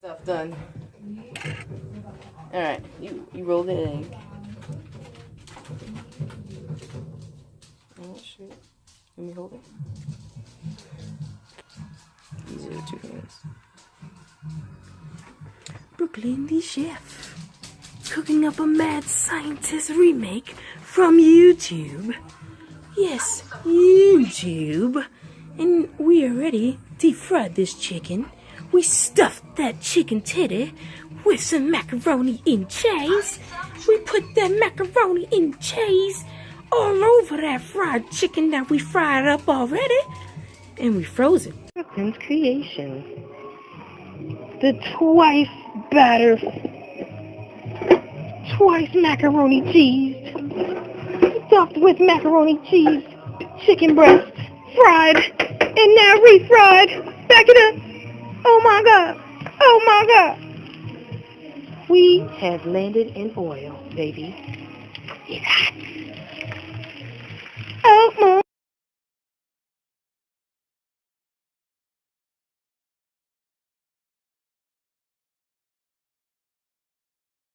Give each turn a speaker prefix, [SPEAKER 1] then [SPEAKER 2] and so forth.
[SPEAKER 1] Stuff done. Alright, you roll the egg. Oh shoot. Let me hold it. These are the 2 hands. Brooklyn the chef, cooking up a mad scientist remake from YouTube. Yes, YouTube. And we already deep-fried this chicken. We stuffed that chicken titty with some macaroni and cheese. We put that macaroni and cheese all over that fried chicken that we fried up already. And we froze it. Brooklyn's creation. The twice batter, twice macaroni cheese, stuffed with macaroni cheese, chicken breast, fried, and now refried. Back it up. Oh my God. Oh my God. We have landed in oil, baby. It's hot. Oh my